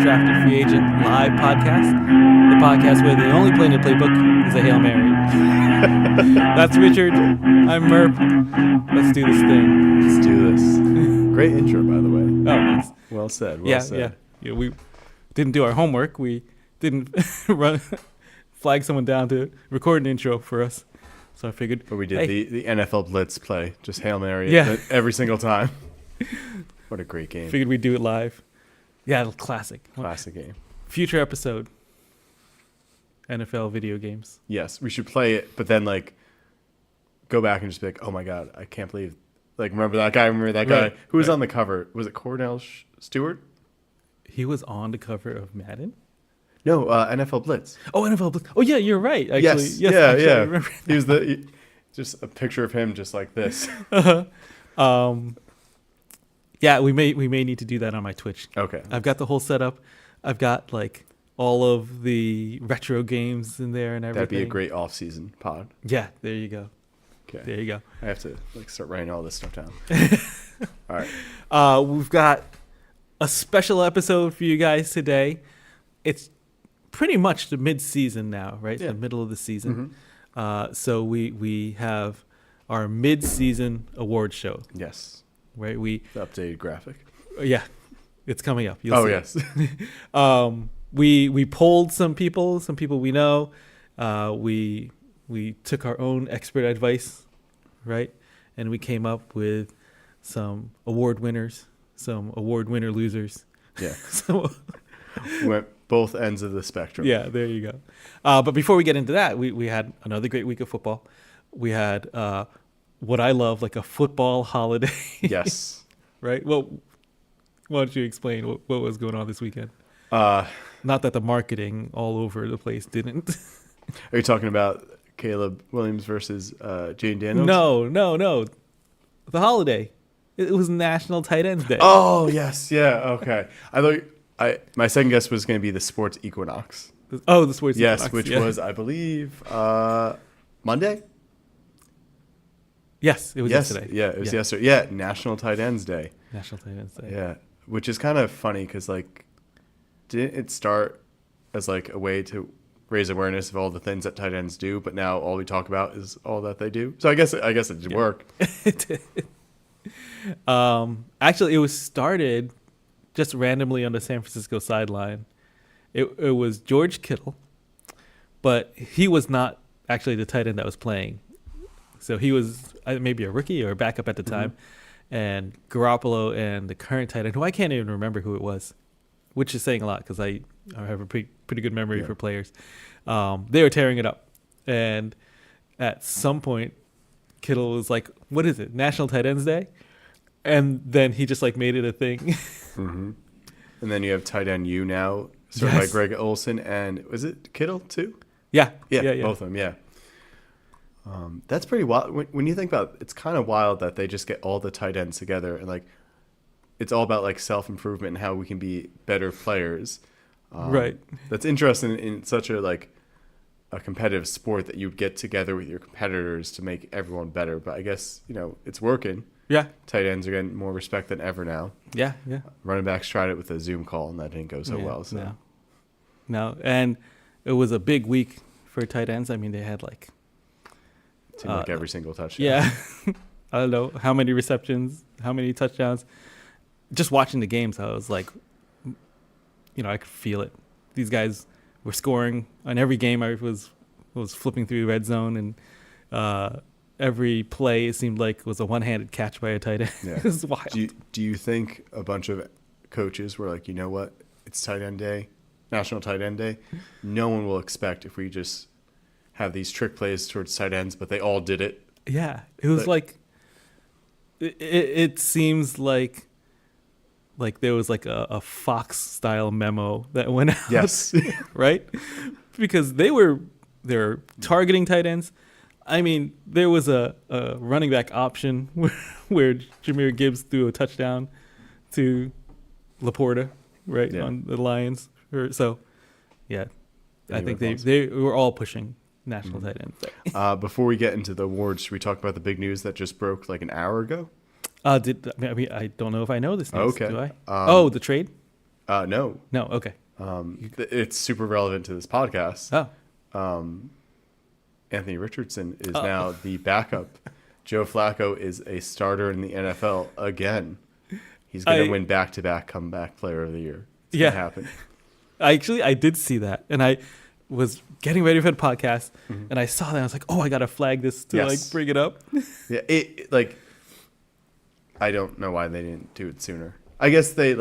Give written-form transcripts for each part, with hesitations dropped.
Undrafted Free Agent Live podcast, the podcast where the only play in the playbook is a Hail Mary. That's Richard. I'm Merp. Let's do this thing. Let's do this. Great intro, by the way. Oh, nice. Well said. Well said. Yeah. We didn't do our homework. We didn't flag someone down to record an intro for us. So I figured. But we did the NFL Blitz play, just Hail Mary every single time. What a great game. Figured we'd do it live. Yeah, classic. Classic game. Future episode. NFL video games. Yes, we should play it, but then go back and just be like, oh my God, I can't believe. Remember that guy? Guy who was on the cover? Was it Cornell Stewart? He was on the cover of Madden? No, NFL Blitz. Oh, NFL Blitz. Oh, yeah, you're right. Actually. Yes, yeah. I remember he was just a picture of him just like this. Yeah, we may need to do that on my Twitch. Okay. I've got the whole setup. I've got all of the retro games in there and everything. That'd be a great off-season pod. Yeah, there you go. Okay. There you go. I have to start writing all this stuff down. All right. We've got a special episode for you guys today. It's pretty much the mid-season now, right? Yeah. The middle of the season. Mm-hmm. So we have our mid-season award show. Yes. Right? The updated graphic. Yeah. It's coming up. You'll see. Yes. We polled some people we know. We took our own expert advice, right? And we came up with some award winners, some award winner losers. Yeah. So went both ends of the spectrum. Yeah, there you go. But before we get into that, we had another great week of football. We had what I love, a football holiday. Yes. Right? Well, why don't you explain what was going on this weekend? Not that the marketing all over the place didn't. Are you talking about Caleb Williams versus Jane Daniels? No. The holiday. It was National Tight Ends Day. Oh, yes. Yeah. Okay. I thought my second guess was going to be the sports equinox. Oh, the sports equinox. Yes, which was, I believe, Monday? Yes, it was yesterday. Yeah, it was yesterday. Yeah, National Tight Ends Day. National Tight Ends Day. Yeah, which is kind of funny because, didn't it start as a way to raise awareness of all the things that tight ends do, but now all we talk about is all that they do? So I guess it did work. It did. Actually, it was started just randomly on the San Francisco sideline. It was George Kittle, but he was not actually the tight end that was playing. So he was maybe a rookie or a backup at the time. And Garoppolo and the current tight end, who I can't even remember who it was, which is saying a lot because I have a pretty good memory for players. They were tearing it up. And at some point, Kittle was like, what is it, National Tight Ends Day? And then he just made it a thing. Mm-hmm. And then you have tight end U now, started by Greg Olsen. And was it Kittle too? Yeah, both of them, yeah. That's pretty wild. When you think about it, it's kind of wild that they just get all the tight ends together and it's all about self-improvement and how we can be better players. Right. That's interesting in such a competitive sport that you get together with your competitors to make everyone better. But I guess, it's working. Yeah. Tight ends are getting more respect than ever now. Yeah. Running backs tried it with a Zoom call and that didn't go so well. So. No. And it was a big week for tight ends. I mean, they had every single touchdown. Yeah. I don't know how many receptions, how many touchdowns. Just watching the games, I was I could feel it. These guys were scoring on every game. I was flipping through the red zone, and every play it seemed like was a one-handed catch by a tight end. Yeah. It was wild. Do you think a bunch of coaches were you know what? It's tight end day, National Tight End Day. No one will expect if we just have these trick plays towards tight ends, but they all did it. Yeah, it was it seems like there was a Fox style memo that went out. Yes. Right? Because they were targeting tight ends. I mean, there was a running back option where Jahmyr Gibbs threw a touchdown to Laporta, right, on the Lions. So, yeah, I think they were all pushing National Tight Ends. Before we get into the awards, should we talk about the big news that just broke an hour ago? I don't know if I know this news. Okay. Do I? The trade? No. No. Okay. It's super relevant to this podcast. Oh. Anthony Richardson is now the backup. Joe Flacco is a starter in the NFL again. He's going to win back-to-back comeback player of the year. It's going to happen. I did see that, and I was getting ready for the podcast, and I saw that. And I was like, "Oh, I gotta flag this to like bring it up." Yeah, I don't know why they didn't do it sooner. I guess they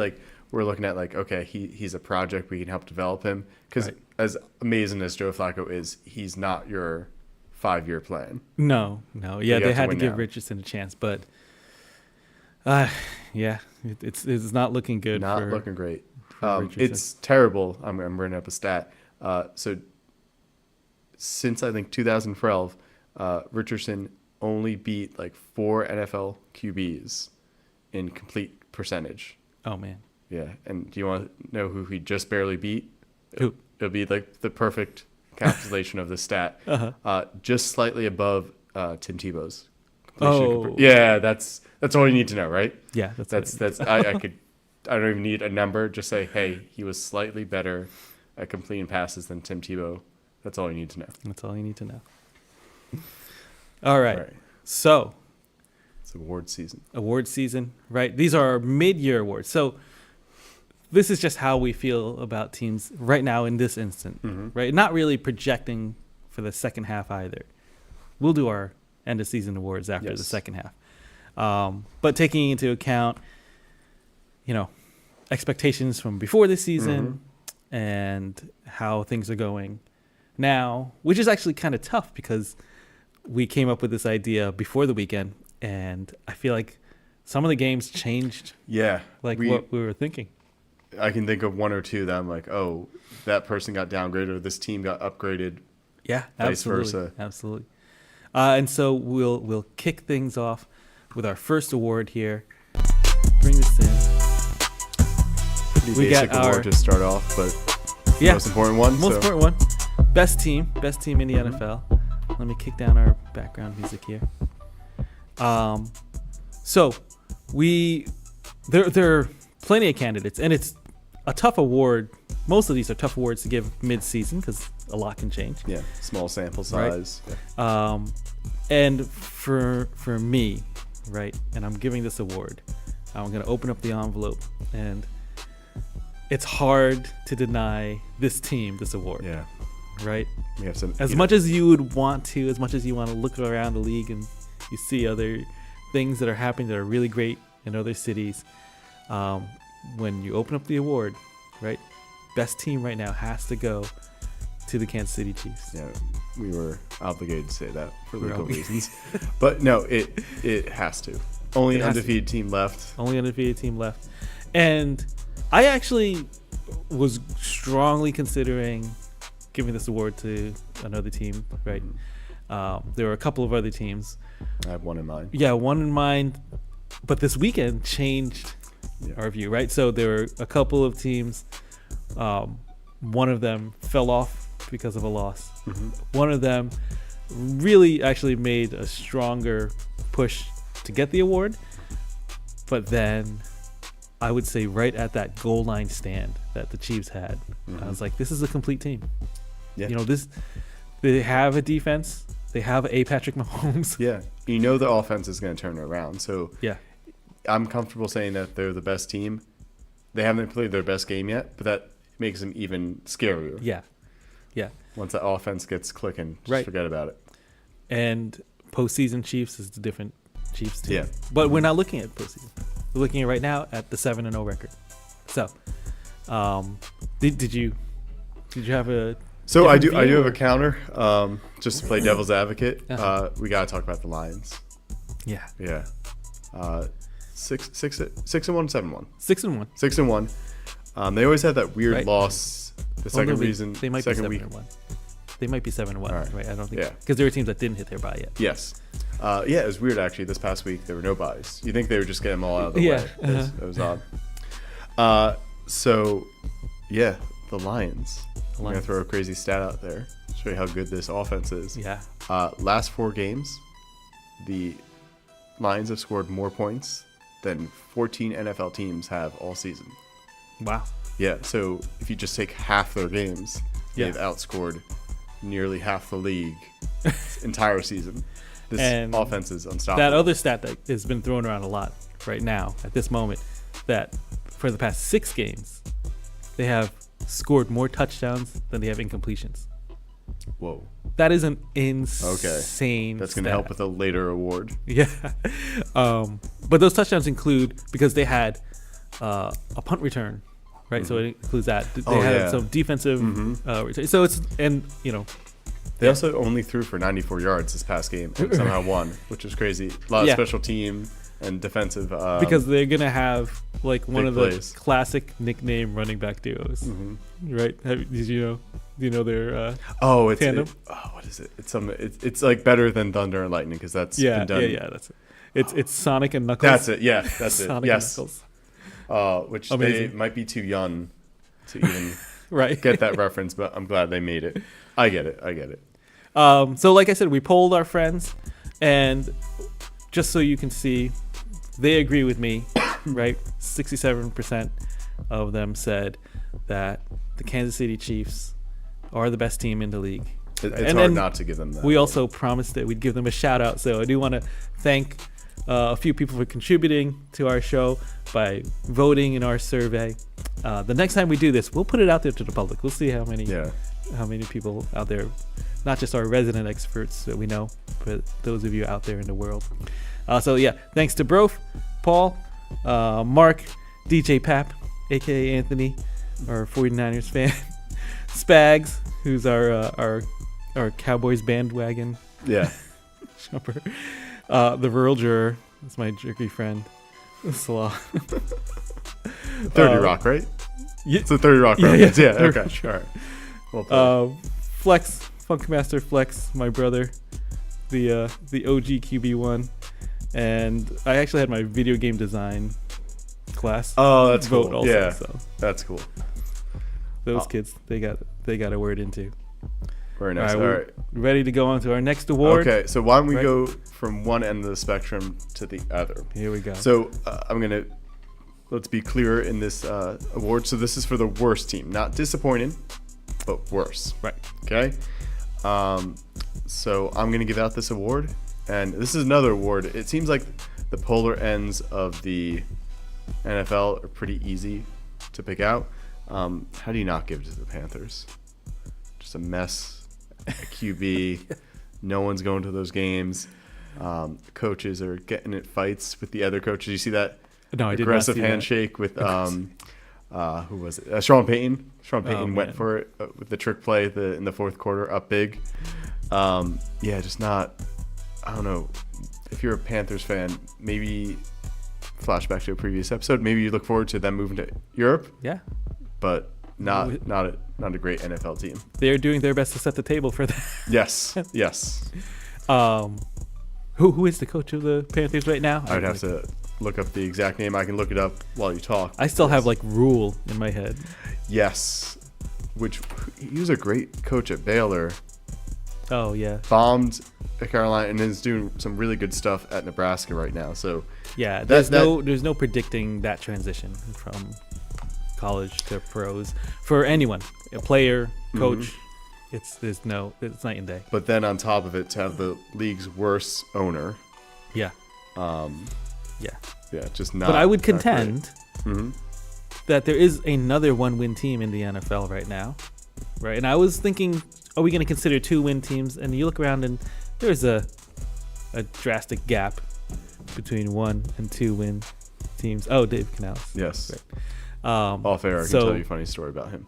were looking at okay, he's a project, we can help develop him because as amazing as Joe Flacco is, he's not your 5-year plan. No, yeah, they had to give Richardson a chance, but it's not looking good. Not looking great. It's terrible. I'm bringing up a stat. So since I think 2012, Richardson only beat 4 NFL QBs in complete percentage. Oh man. Yeah, and do you want to know who he just barely beat? Who? It'll be the perfect encapsulation of the stat. Just slightly above Tim Tebow's. Yeah, that's all you need to know, right? Yeah, that's I don't even need a number. Just say, hey, he was slightly better at completing passes than Tim Tebow. That's all you need to know. That's all you need to know. All right. So it's award season. Award season, right? These are our mid-year awards. So this is just how we feel about teams right now in this instant, right? Not really projecting for the second half either. We'll do our end of season awards after the second half. But taking into account, expectations from before this season and how things are going now, which is actually kind of tough because we came up with this idea before the weekend, and I feel like some of the games changed. Yeah, what we were thinking. I can think of one or two that I'm like, oh, that person got downgraded or this team got upgraded. Yeah, vice versa. Absolutely. And so we'll kick things off with our first award here. Bring this in. Pretty basic award to start off, but the most important one. Important one. Best team in the NFL. Let me kick down our background music here. So there are plenty of candidates, and it's a tough award. Most of these are tough awards to give mid-season because a lot can change. Yeah, small sample size. Right? Yeah. And for me, right, and I'm giving this award, I'm going to open up the envelope, and it's hard to deny this team this award. Yeah. Right? We have some, as much as you would want to, as much as you want to look around the league and you see other things that are happening that are really great in other cities, when you open up the award, right, best team right now has to go to the Kansas City Chiefs. Yeah, we were obligated to say that for legal reasons. But no, it has to. Only undefeated team left. Only undefeated team left. And I actually was strongly considering giving this award to another team, right? There were a couple of other teams. I have one in mind. Yeah, one in mind. But this weekend changed our view, right? So there were a couple of teams. One of them fell off because of a loss. One of them really actually made a stronger push to get the award. But then I would say right at that goal line stand that the Chiefs had, I was like, this is a complete team. Yeah. They have a defense. They have a Patrick Mahomes. Yeah. The offense is going to turn it around. So yeah, I'm comfortable saying that they're the best team. They haven't played their best game yet, but that makes them even scarier. Yeah. Yeah. Once that offense gets clicking, just forget about it. And postseason Chiefs is the different Chiefs team. Yeah. But we're not looking at postseason. We're looking at right now at the 7-0 record. So, did you have a? So I do have a counter. Just to play devil's advocate, we gotta talk about the Lions. Yeah. Yeah. 6-1, 7-1. 6-1. 6-1. They always have that weird loss. The second reason. They might be 7-1. They might be 7-1. Right. I don't think. Yeah. Because there were teams that didn't hit their bye yet. Yes. Yeah, it was weird actually. This past week there were no buys. You think they would just get them all out of the way? It was odd. So, yeah, the Lions. I'm gonna throw a crazy stat out there. Show you how good this offense is. Yeah. Last 4 games, the Lions have scored more points than 14 NFL teams have all season. Wow. Yeah, so if you just take half their games, Yeah. they've outscored nearly half the league entire season. This And offense is unstoppable. That other stat that has been thrown around a lot right now at this moment, that for the past 6 games, they have scored more touchdowns than they have incompletions. Whoa. That is an insane That's going to help with a later award. Yeah. But those touchdowns include, because they had a punt return, right? So it includes that. They had some defensive return. So it's, and, you know. They also only threw for 94 yards this past game and somehow won, which is crazy. A lot of special team and defensive. Because they're going to have like one of the plays. classic nickname running back duos, right? Did you know? Do you know their tandem? What is it? It's like better than Thunder and Lightning because that's been done. Yeah. That's it. It's Sonic and Knuckles. That's it. Yeah, that's it. Sonic Yes. and Knuckles. Which Amazing. they might be too young to even Right. get that reference, but I'm glad they made it. I get it. So like I said, we polled our friends, and just so you can see, they agree with me, right? 67% of them said that the Kansas City Chiefs are the best team in the league. It's hard not to give them that. We also promised that we'd give them a shout out. So I do want to thank a few people for contributing to our show by voting in our survey. The next time we do this, we'll put it out there to the public. We'll see how many people out there, not just our resident experts that we know, but those of you out there in the world. So yeah, thanks to Brof, Paul, Mark, DJ Pap, aka Anthony, our 49ers fan, Spags, who's our Cowboys bandwagon jumper, the Rural Juror, that's my jerky friend, Salah. 30 Rock, right? Yeah, it's a 30 Rock reference. Yeah, okay. All right. Well played. Flex, Funkmaster Flex, my brother, the OG QB1, and I actually had my video game design class. Oh, that's vote cool. Also, yeah, so that's cool. those kids, they got a word into. Very nice. All we're right. ready to go on to our next award. Okay, so why don't we go from one end of the spectrum to the other? Here we go. So let's be clear in this award. So this is for the worst team, not disappointing, but worse. Right. Okay. So I'm gonna give out this award, and this is another award. It seems like the polar ends of the NFL are pretty easy to pick out. How do you not give it to the Panthers? Just a mess. A QB. No one's going to those games. Coaches are getting in fights with the other coaches. You see that No, I did not aggressive see that. handshake with who was it? Sean Payton. Sean Payton went for it with the trick play in the fourth quarter, up big. Just not. I don't know. If you're a Panthers fan, maybe flashback to a previous episode. Maybe you look forward to them moving to Europe. Yeah. But not a great NFL team. They're doing their best to set the table for that. Yes. Who is the coach of the Panthers right now? I would have to look up the exact name. I can look it up while you talk. I still have like Rule in my head. Yes. Which he was a great coach at Baylor. Oh yeah. Bombed at Carolina and is doing some really good stuff at Nebraska right now. So yeah, there's no predicting that transition from college to pros for anyone, a player, coach. It's night and day. But then on top of it, to have the league's worst owner. Yeah. Just not. But I would contend that there is another 1-win team in the NFL right now, right? And I was thinking, are we going to consider 2-win teams? And you look around, and there's a drastic gap between 1 and 2-win teams. Oh, Dave Canales. Yes. Right. All fair. I can tell you a funny story about him.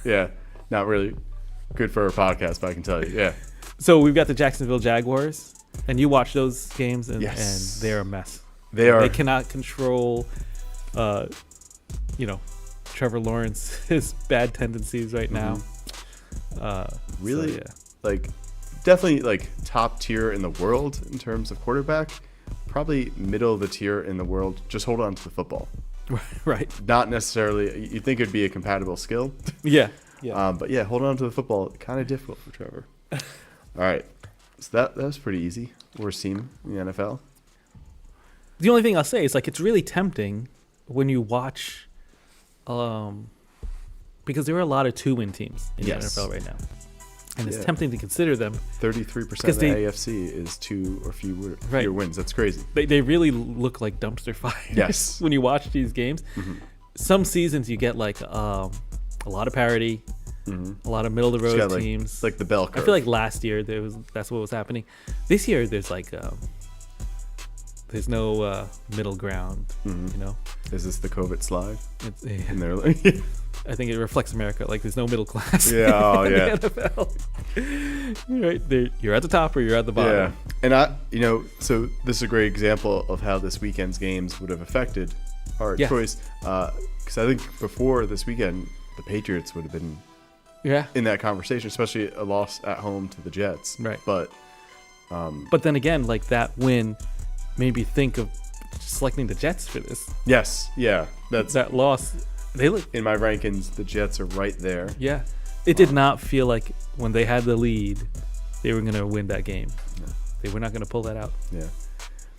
Yeah, not really good for a podcast, but I can tell you. Yeah. So we've got the Jacksonville Jaguars, and you watch those games, and they're a mess. They cannot control, Trevor Lawrence's bad tendencies right now. Really, definitely top tier in the world in terms of quarterback. Probably middle of the tier in the world. Just hold on to the football. Right. Not necessarily. You think it'd be a compatible skill. Yeah. But yeah, hold on to the football. Kind of difficult for Trevor. All right. So that was pretty easy. Worst team in the NFL. The only thing I'll say is it's really tempting when you watch because there are a lot of 2-win teams in Yes. the NFL right now, and it's Yeah. tempting to consider them. 33% of the Because AFC is 2 or fewer Right. wins. That's crazy. They really look like dumpster fires. Yes. When you watch these games. Mhm. Some seasons you get like a lot of parity, Mhm. a lot of middle of the It's road got, like- teams. It's like the bell I curve. feel like last year that's what was happening. This year there's like there's no middle ground. Mhm. You know, Is this the COVID slide? it's, And they're like, I think it reflects America. Like there's no middle class. Yeah, oh, in yeah. The NFL. Right there, you're at the top or you're at the bottom. yeah. And so this is a great example of how this weekend's games would have affected our Yeah. choice. Because I think before this weekend, the Patriots would have been Yeah. in that conversation, especially a loss at home to the Jets. Right. But But then again, like that win made me think of selecting the Jets for this. yes, yeah, that's That loss, they look. in my rankings. The Jets are right there. Yeah, it did not feel like when they had the lead, they were gonna win that game. No. They were not gonna pull that out. Yeah,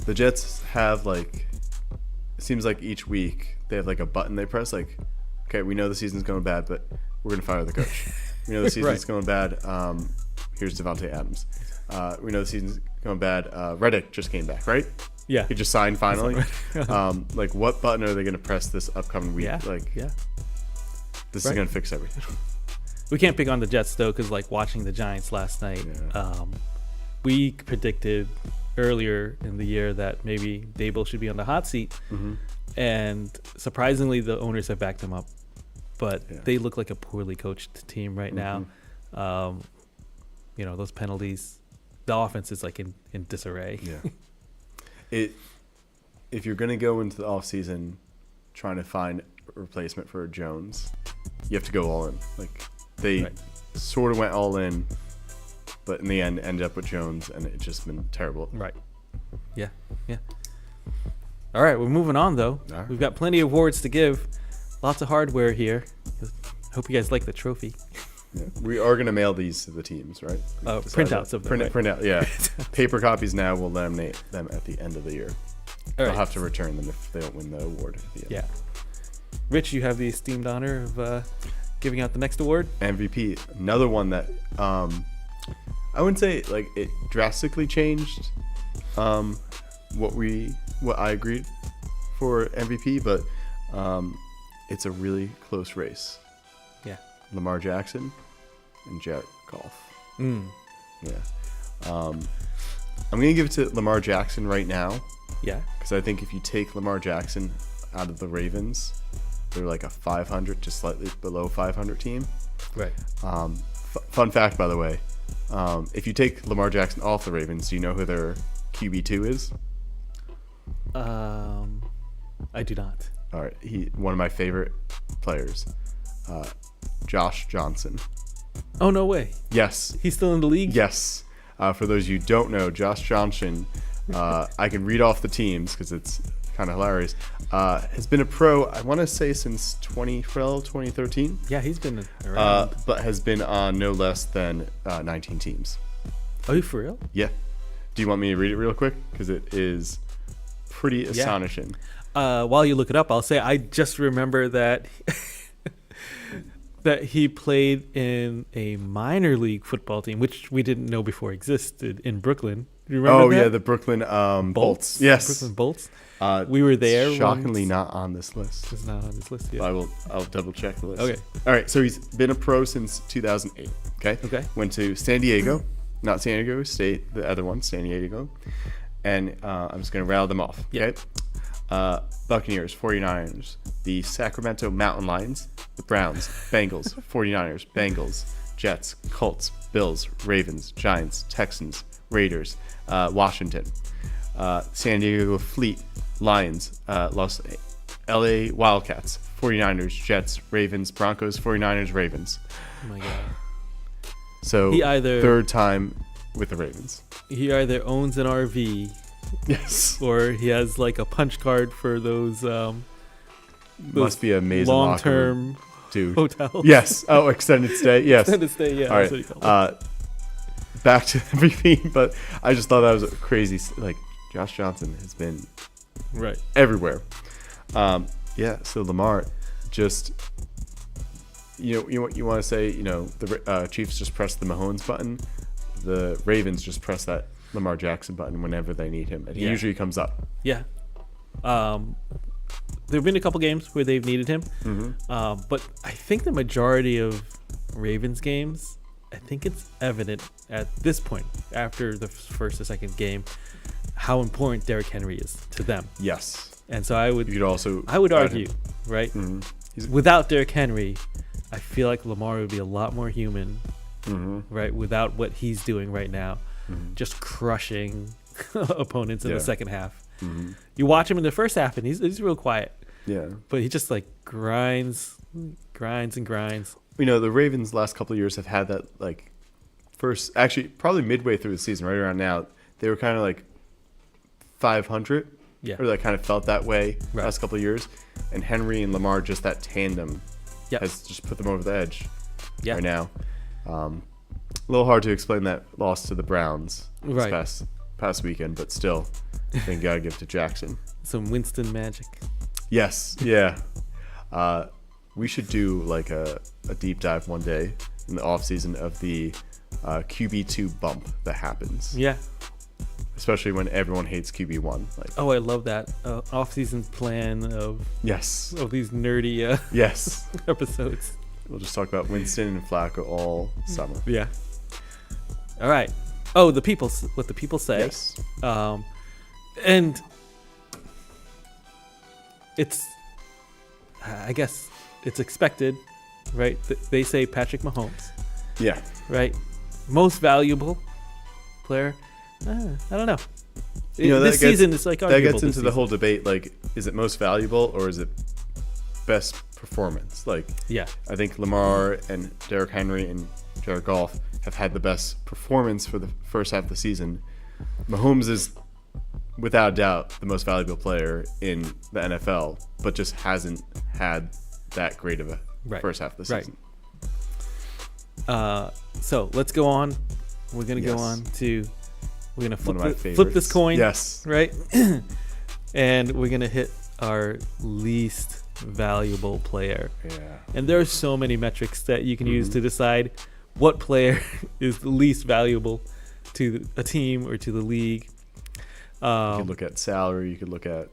the Jets have like, it seems like each week they have like a button they press. Like, okay, we know the season's going bad, but we're gonna fire the coach. We know the season's Right. going bad. Here's Devontae Adams. We know the season's going bad. Reddick just came back, right? Yeah, He just signed finally. Like, what button are they gonna press this upcoming week? yeah, Like, yeah. this Right. is gonna fix everything. We can't pick on the Jets though, because like watching the Giants last night, Yeah. we predicted earlier in the year that maybe Dable should be on the hot seat, Mm-hmm. and surprisingly, the owners have backed him up. But Yeah. they look like a poorly coached team right now. Those penalties, the offense is like in disarray. Yeah. If you're gonna go into the offseason trying to find a replacement for Jones, you have to go all in. Like they Right. sort of went all in, but in the end ended up with Jones, and it's just been terrible. Right. Yeah. Yeah. All right, we're moving on though. All right. We've got plenty of awards to give. Lots of hardware here. Hope you guys like the trophy. Yeah. We are gonna mail these to the teams, right? We decided Printouts that. of them, right? Print out, yeah. Paper copies now. We'll laminate them at the end of the year. All I'll right. have to return them if they don't win the award at the end. Yeah. Rich, you have the esteemed honor of giving out the next award. MVP, another one that I wouldn't say like it drastically changed what I agreed for MVP, but it's a really close race. Yeah. Lamar Jackson and Jared Goff. Mm. Yeah. I'm gonna give it to Lamar Jackson right now Yeah. because I think if you take Lamar Jackson out of the Ravens, they're like a 500 to slightly below 500 team. Right. Fun fact, by the way, if you take Lamar Jackson off the Ravens, do you know who their QB2 is? I do not. All right, one of my favorite players, Josh Johnson. Oh no way. Yes, He's still in the league. yes. For those of you who don't know, Josh Johnson, I can read off the teams because it's kind of hilarious. Has been a pro, I want to say since 2012, 2013, Yeah, he's been around. but has been on no less than 19 teams. Are you for real? Yeah. Do you want me to read it real quick? Because it is pretty astonishing. While you look it up, I'll say I just remember that that he played in a minor league football team, which we didn't know before existed in Brooklyn. Do you remember that? Yeah, the Brooklyn Bolts. Yes. Brooklyn Bolts. Uh, We were there. Shockingly once. not on this list. It's not on this list yet. I'll double check the list. Okay. All right, so he's been a pro since 2008. Okay. Okay. Went to San Diego, not San Diego State, the other one, San Diego. And I'm just gonna rattle them off. Yeah. Okay. Buccaneers, 49ers, the Sacramento Mountain Lions, the Browns, Bengals, 49ers, Bengals, Jets, Colts, Bills, Ravens, Giants, Texans, Raiders, Washington, San Diego Fleet, Lions, LA Wildcats, 49ers, Jets, Ravens, Broncos, 49ers, Ravens. Oh my god. So He either- third time with the Ravens. He either owns an RV Yes. or he has like a punch card for those Must be amazing long term dude. hotels. Yes. Oh, extended stay. Yes. Extended stay, yeah. All That's what you right. call it. Back to everything, but I just thought that was a crazy. Like Josh Johnson has been Right. everywhere. Yeah. So Lamar just you want to say, the Chiefs just press the Mahomes button, the Ravens just press that Lamar Jackson button whenever they need him, and he usually comes up. Yeah. There have been a couple games where they've needed him, but I think the majority of Ravens games, I think it's evident at this point, after the first or second game, how important Derrick Henry is to them. Yes. And so I would argue, right? Without Derrick Henry, I feel like Lamar would be a lot more human, right? Without what he's doing right now, just crushing opponents in the second half. You watch him in the first half, and he's real quiet. Yeah. But he just like grinds. The Ravens last couple of years have had that actually probably midway through the season, right around now, they were kind of like 500. Yeah. Or that kind of felt that way last couple of years. And Henry and Lamar, just that tandem has just put them over the edge right now. A little hard to explain that loss to the Browns this past weekend, but still, I think gotta give it to Jackson. Some Winston magic. Yes, yeah. We should do like a deep dive one day in the off season of the QB2 bump that happens. Yeah. Especially when everyone hates QB1. I love that off-season plan of these nerdy episodes. We'll just talk about Winston and Flacco all summer. Yeah. All right. Oh, what the people say. Yes. And it's, I guess, it's expected, right? They say Patrick Mahomes. Yeah. Right. Most valuable player. I don't know. This season is like that gets into the whole debate. Like, is it most valuable or is it best performance? I think Lamar and Derrick Henry and Jared Goff have had the best performance for the first half of the season. Mahomes is without a doubt the most valuable player in the NFL, but just hasn't had that great of a first half of the season. So let's go on. We're gonna go on to. We're going to flip this coin, right? And we're going to hit our least valuable player. Yeah. And there are so many metrics that you can use to decide what player is the least valuable to a team or to the league. You could look at salary. You could look at,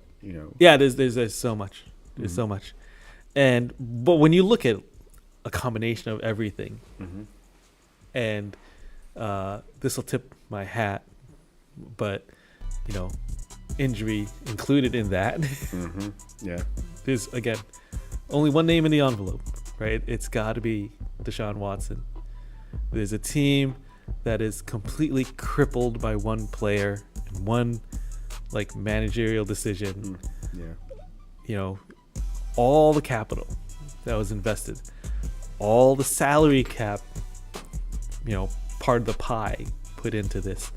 Yeah, there's so much. There's so much. But when you look at a combination of everything, and this will tip my hat, but injury included in that. Yeah. There's again only one name in the envelope, right? It's got to be Deshaun Watson. There's a team that is completely crippled by one player and one managerial decision. All the capital that was invested, all the salary cap, part of the pie put into this.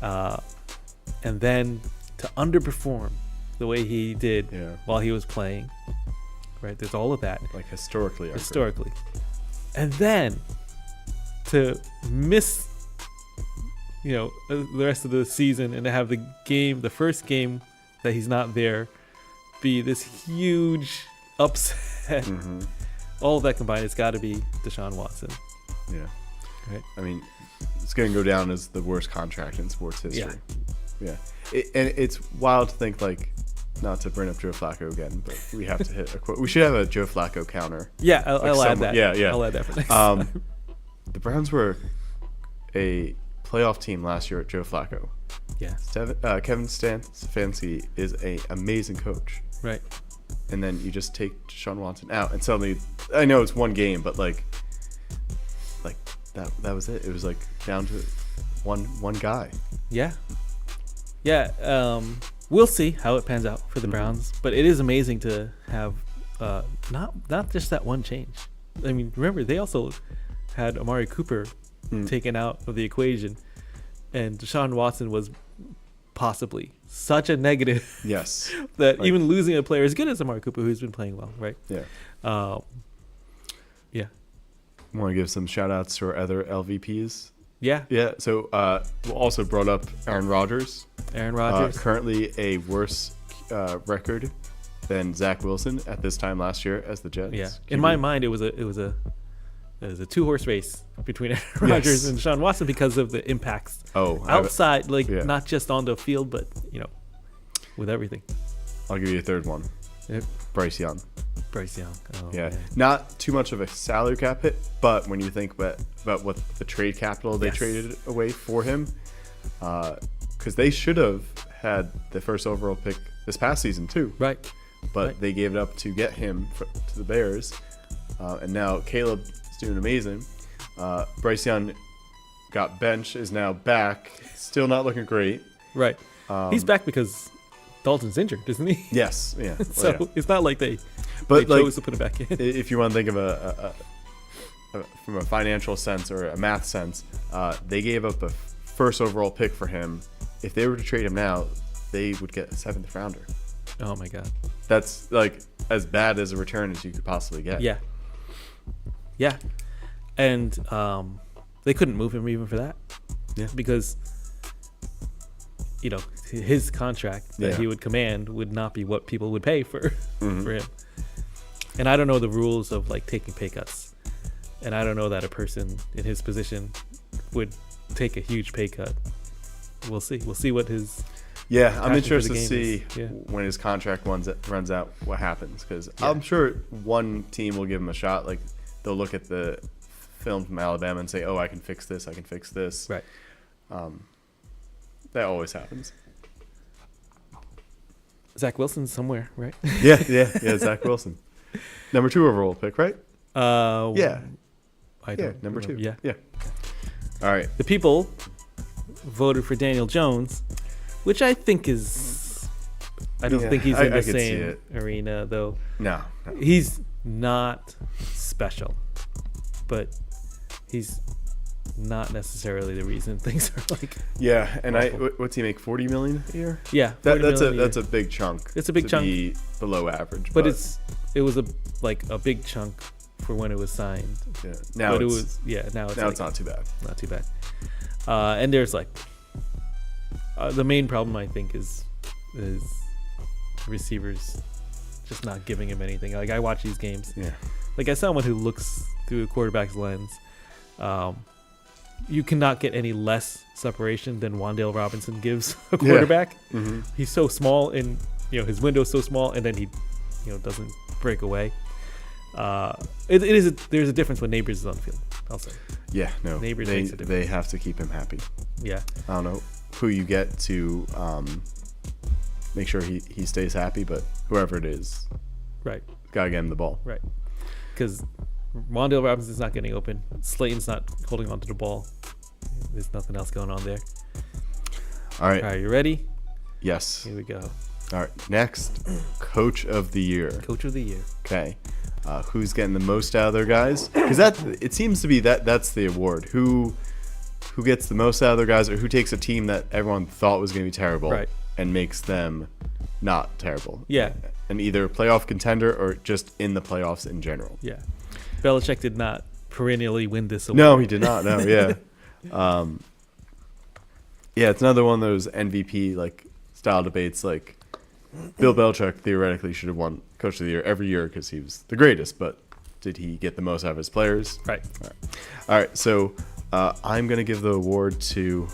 And then to underperform the way he did while he was playing, right? There's all of that. Historically. And then to miss, the rest of the season and to have the first game that he's not there, be this huge upset. All of that combined, it's got to be Deshaun Watson. Yeah. Right. I mean, it's going to go down as the worst contract in sports history. Yeah. And it's wild to think, not to bring up Joe Flacco again, but we have to hit a quote. We should have a Joe Flacco counter. Yeah, I'll add that. Yeah. I'll add that for next time. The Browns were a playoff team last year at Joe Flacco. Yeah. Kevin Stefanski is an amazing coach. Right. And then you just take Deshaun Watson out, and suddenly, I know it's one game, but that was it. It was down to one guy. Yeah. We'll see how it pans out for the Browns, but it is amazing to have not just that one change. I mean, remember they also had Amari Cooper taken out of the equation, and Deshaun Watson was possibly such a negative. Yes. That even losing a player as good as Amari Cooper, who's been playing well, right? Yeah. Yeah. Want to give some shout outs to our other LVPs? Yeah. So we also brought up Aaron Rodgers. Aaron Rodgers. Currently a worse record than Zach Wilson at this time last year as the Jets. Yeah. In my mind, it was a 2-horse race between Aaron Rodgers and Deshaun Watson because of the impacts outside, not just on the field, but with everything. I'll give you a third one. Yep. Bryce Young. Bryce Young. Oh, yeah, man. Not too much of a salary cap hit, but when you think about what the trade capital they traded away for him, because they should have had the first overall pick this past season too. Right. But they gave it up to get him to the Bears, and now Caleb is doing amazing. Bryce Young got benched, is now back, still not looking great. Right. He's back because Dalton's injured, isn't he? Yes. Yeah. So it's not like they chose to put him back in. If you want to think of from a financial sense or a math sense, they gave up a first overall pick for him. If they were to trade him now, they would get a 7th rounder. Oh my God. That's like as bad as a return as you could possibly get. Yeah. Yeah. And they couldn't move him even for that. Yeah. Because his contract that he would command would not be what people would pay for him. And I don't know the rules of like taking pay cuts. And I don't know that a person in his position would take a huge pay cut. We'll see. We'll see what his I'm interested to see is. when his contract runs out what happens, because Yeah. I'm sure one team will give him a shot. Like they'll look at the film from Alabama and say, "Oh, I can fix this. I can fix this." Right. That always happens. Zach Wilson's somewhere, right? Yeah. Zach Wilson, number 2 overall pick, right? Yeah. I don't Yeah, number 2. Yeah. All right. The people voted for Daniel Jones, which I think is. I don't think he's in the I could see same it. arena, though. No. He's not special, but he's not necessarily the reason things are like. Yeah, and awful. what's he make? $40 million a year? Yeah, That's a big chunk. It's a big to chunk. Be below average, but it was a big chunk for when it was signed. Yeah. Now it's not too bad. Not too bad. And there's like the main problem I think is receivers just not giving him anything. Like I watch these games. Yeah. Like as someone who looks through a quarterback's lens, you cannot get any less separation than Wan'Dale Robinson gives a quarterback. Yeah. Mm-hmm. He's so small, and his window's so small, and then he doesn't break away. There's a difference when Neighbors is on the field, I'll say. Yeah, no. Neighbors makes a difference. They have to keep him happy. Yeah. I don't know who you get to make sure he stays happy, but whoever it is, Right. gotta get him the ball. Right. Because Wan'Dale Robinson's not getting open. Slayton's not holding onto the ball. There's nothing else going on there. All right. All right, you ready? Yes. Here we go. All right. Next, Coach of the Year. Coach of the Year. Okay. Who's getting the most out of their guys? Because it seems to be that's the award. Who gets the most out of their guys, or who takes a team that everyone thought was going to be terrible and makes them not terrible? Yeah. And either playoff contender or just in the playoffs in general. Yeah. Belichick did not perennially win this award. No, he did not. No, yeah. It's another one of those MVP style debates. Like Bill Belichick theoretically should have won Coach of the Year every year because he was the greatest, but did he get the most out of his players? Right. All right. So I'm going to give the award to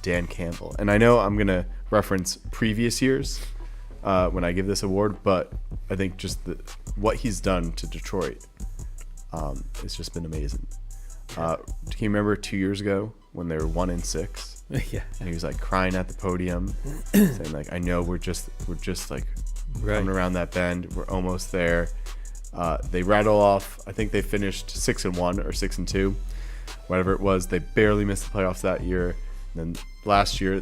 Dan Campbell. And I know I'm going to reference previous years when I give this award, but I think just what he's done to Detroit has just been amazing. Can you remember 2 years ago when they were 1-6? Yeah. And he was crying at the podium, saying I know we're just coming around that bend. We're almost there. They rattle off. I think they finished 6-1 or 6-2, whatever it was. They barely missed the playoffs that year. And then last year,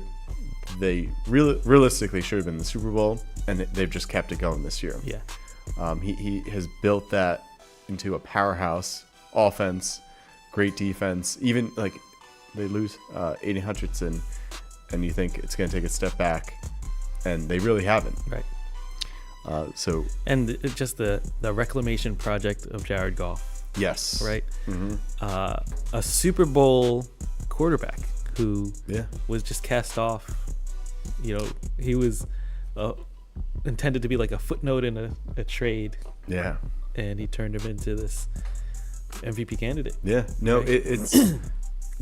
they realistically should have been in the Super Bowl, and they've just kept it going this year. Yeah. He has built that into a powerhouse offense, great defense. Even they lose Aiden Hutchinson, and you think it's going to take a step back, and they really haven't. Right. And just the reclamation project of Jared Goff. Yes. Right. Mm-hmm. A Super Bowl quarterback who was just cast off. He was intended to be like a footnote in a trade, Yeah. and he turned him into this MVP candidate. Yeah. No, Right. it's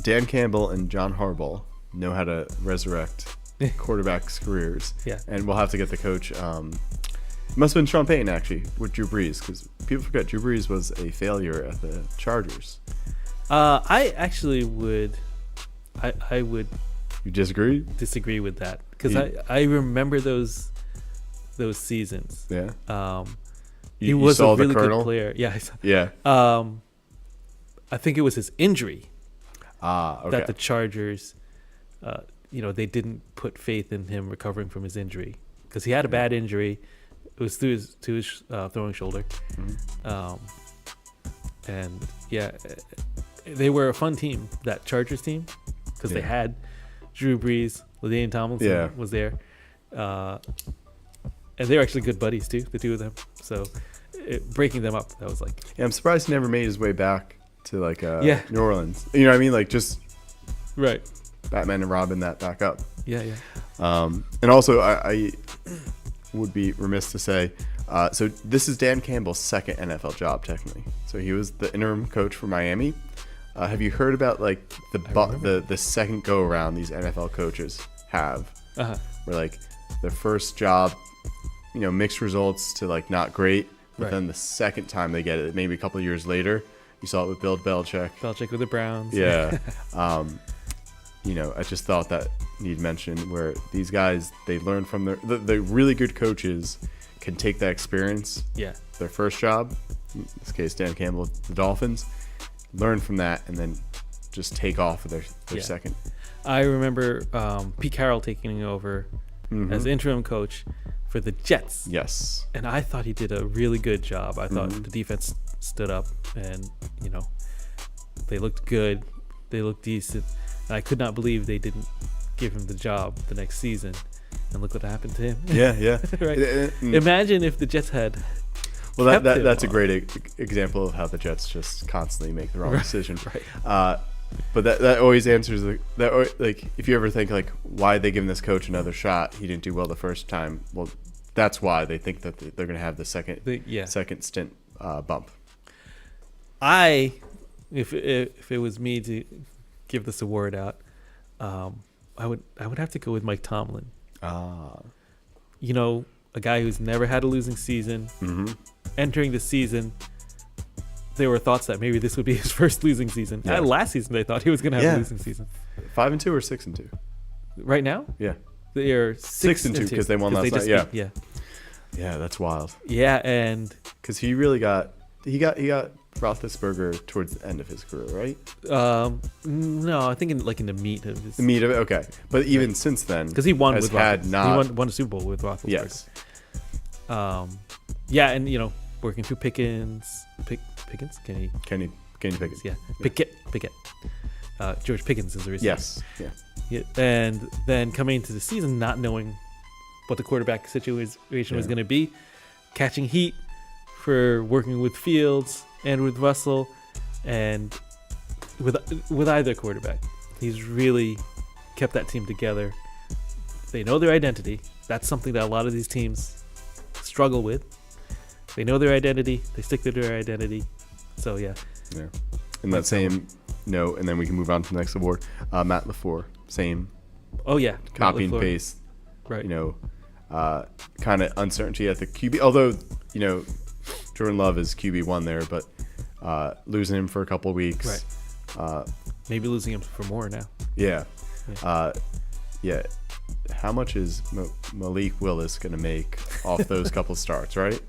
Dan Campbell and John Harbaugh know how to resurrect quarterbacks' careers. Yeah. And we'll have to get the coach. It must have been Sean Payton, actually, with Drew Brees, because people forget Drew Brees was a failure at the Chargers. I actually would. I would You disagree? disagree with that because You- I remember those seasons. Yeah. He You was saw a really the Colonel? good player. Yeah. Yeah. I think it was his injury Okay. that the Chargers, they didn't put faith in him recovering from his injury because he had a bad injury. It was to his throwing shoulder. Mhm. And yeah, they were a fun team, that Chargers team, because they Yeah. had Drew Brees, LaDainian Tomlinson Yeah. was there. And they were actually good buddies too, the two of them. So breaking them up, that was like, Yeah, I'm surprised he never made his way back to like Yeah. New Orleans. You know what I mean? Like just right. Batman and Robin that back up. Yeah. And also, I would be remiss to say, so this is Dan Campbell's second NFL job technically. So he was the interim coach for Miami. Have you heard about like the second go around these NFL coaches have, Uh-huh. where like their first job, mixed results to like not great, but Right. then the second time they get it, maybe a couple of years later, you saw it with Bill Belichick. Belichick with the Browns. Yeah. I just thought that need mention where these guys, they learn from the really good coaches can take that experience, Yeah. their first job, in this case Dan Campbell with the Dolphins, learn from that and then just take off with their Yeah. second. I remember Pete Carroll taking over as interim coach for the Jets. Yes. And I thought he did a really good job. I thought Mhm. the defense stood up and, they looked good. They looked decent. And I could not believe they didn't give him the job the next season. And look what happened to him. Yeah. Right. Mm. Imagine if the Jets had. Well, kept him that's a on. great example of how the Jets just constantly make the wrong decision. Right. But that always answers like if you ever think like why they giving this coach another shot, he didn't do well the first time. Well, that's why they think that they're going to have the second stint bump. If it was me to give this award out, I would have to go with Mike Tomlin. A guy who's never had a losing season. Mm-hmm. Entering the season, there were thoughts that maybe this would be his first losing season. Yeah. Last season, they thought he was going to have a losing season. 5-2 or 6-2? Right now, Yeah. they're 6-2 because they won last night. Yeah. Yeah, that's wild. Yeah, and Because he really got Roethlisberger towards the end of his career, right? no, I think in the meat of his. The meat of it, okay. But even since then, Because he won has with had Roethlisberger. not. He won a Super Bowl with Roethlisberger. Yes. Yeah, and working through Pickens. Pickens? Kenny Pickett. Yeah. Pickett. George Pickens is the receiver. Yes. Yeah. Yeah, and then coming into the season, not knowing what the quarterback situation was going to be, catching heat for working with Fields and with Russell, and with either quarterback, he's really kept that team together. They know their identity. That's something that a lot of these teams struggle with. They know their identity. They stick to their identity. So yeah. Yeah. In that same note, and then we can move on to the next award. Matt LaFleur, same Oh yeah. copy and LaFleur. paste. Right. Kind of uncertainty at the QB. Although Jordan Love is QB1 there, but losing him for a couple of weeks. Right. Maybe losing him for more now. Yeah. Yeah. How much is Malik Willis going to make off those couple starts, right?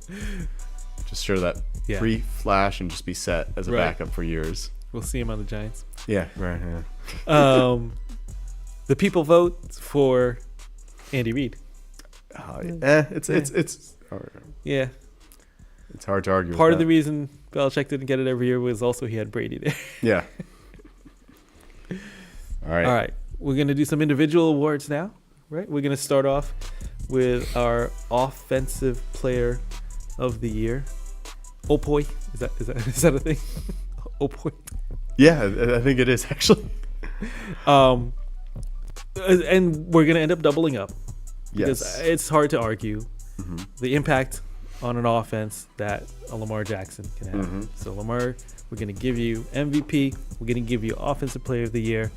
Just show that free flash and just be set as a backup for years. We'll see him on the Giants. Yeah, right. Yeah. The people vote for Andy Reid. It's Yeah. It's hard to argue. Part with of the that. reason Belichick didn't get it every year was also he had Brady there. Yeah. All right. All right. We're going to do some individual awards now, right? We're going to start off with our offensive player of the year. Opoi. Is that a thing? Opoi. Yeah, I think it is actually. And we're going to end up doubling up. Because Yes. it's hard to argue. the impact on an offense that a Lamar Jackson can have. Mhm. So Lamar, we're going to give you MVP. We're going to give you Offensive Player of the Year.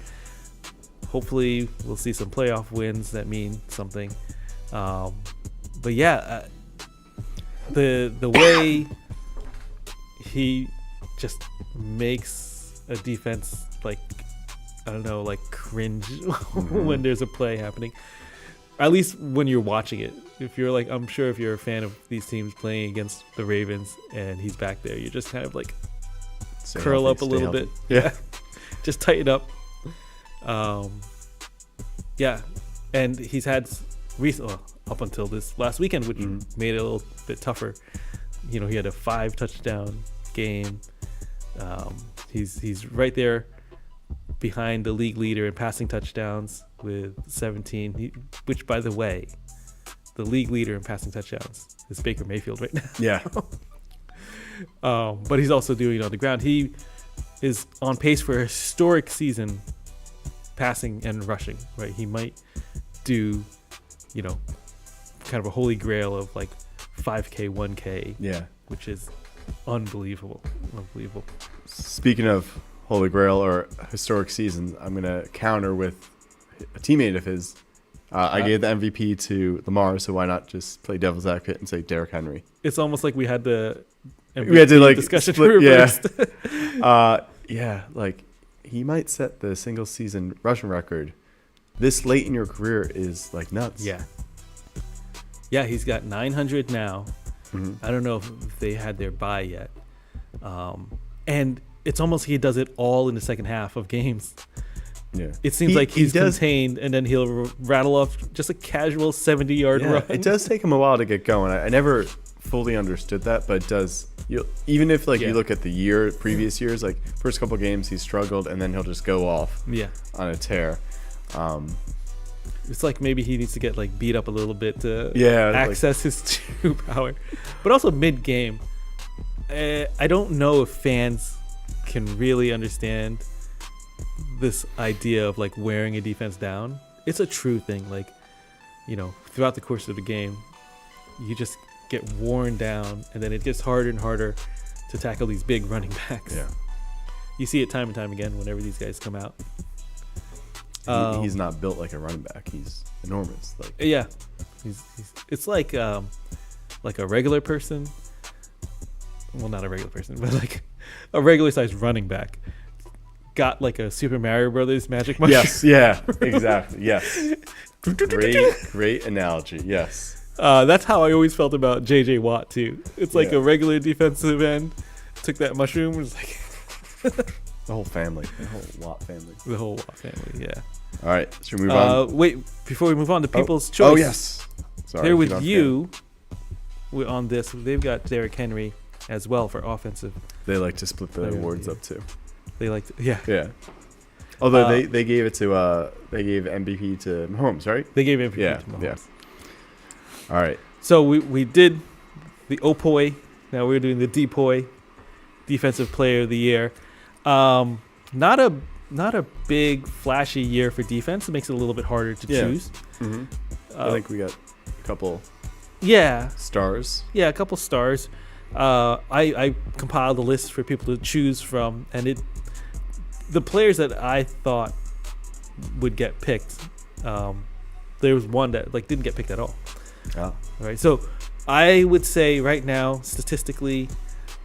Hopefully, we'll see some playoff wins that mean something. But yeah, the way he just makes a defense like, I don't know, like cringe when there's a play happening. At least when you're watching it. If you're like, I'm sure if you're a fan of these teams playing against the Ravens and he's back there, you're just kind of like curl healthy, up a little healthy. bit. Yeah. Just tighten up. Yeah. And he's had up until this last weekend, which made it a little bit tougher. You know, he had a 5 touchdown game. He's right there behind the league leader in passing touchdowns with 17, which, by the way, the league leader in passing touchdowns is Baker Mayfield right now. Yeah. But he's also doing it on the ground. He is on pace for a historic season passing and rushing, right? He might do, you know, kind of a holy grail of like 5K, 1K, Yeah. which is unbelievable. Unbelievable. Speaking of Holy Grail or historic seasons, I'm going to counter with a teammate of his. I gave the MVP to Lamar, so why not just play devil's advocate and say Derrick Henry? It's almost like we had the MVP We had to like discussion split, reversed. yeah, like he might set the single season rushing record. This late in your career is like nuts. Yeah. Yeah, he's got 900 now. I don't know if they had their bye yet. And it's almost he does it all in the second half of games. Yeah. It seems like he's contained, and then he'll rattle off just a casual 70-yard run. It does take him a while to get going. I never fully understood that, but it does. Even if you look at the previous years, like first couple games he struggled, and then he'll just go off on a tear. It's like maybe he needs to get like beat up a little bit to access his true power. But also mid-game, I don't know if fans can really understand this idea of like wearing a defense down. It's a true thing. Like, you know, throughout the course of the game, you just get worn down, and then it gets harder and harder to tackle these big running backs. Yeah. You see it time and time again whenever these guys come out. He's not built like a running back. He's enormous. Like he's it's like a regular person. Well, not a regular person, but like a regular sized running back got like a Super Mario Brothers magic mushroom. Yes, yeah, exactly. Yes. Great analogy. Yes. That's how I always felt about JJ Watt too. It's like a regular defensive end took that mushroom and was like the whole family, the whole Watt family. Yeah. All right, should we move on? Wait, before we move on to People's Choice. Oh yes. Sorry. Here with you, we're on this. They've got Derrick Henry as well for offensive. They like to split the awards up too. They like to, yeah. Although they gave it to they gave MVP to Mahomes, right? They gave MVP to Mahomes. Yeah. All right. So we did the Opoi. Now we're doing the Depoy, Defensive Player of the Year. Not a big flashy year for defense. It makes it a little bit harder to choose. Mm-hmm. I think we got a couple. Stars. Yeah, a couple stars. I compiled a list for people to choose from, and the players that I thought would get picked, there was one that like didn't get picked at all. Oh. Right. So I would say right now, statistically,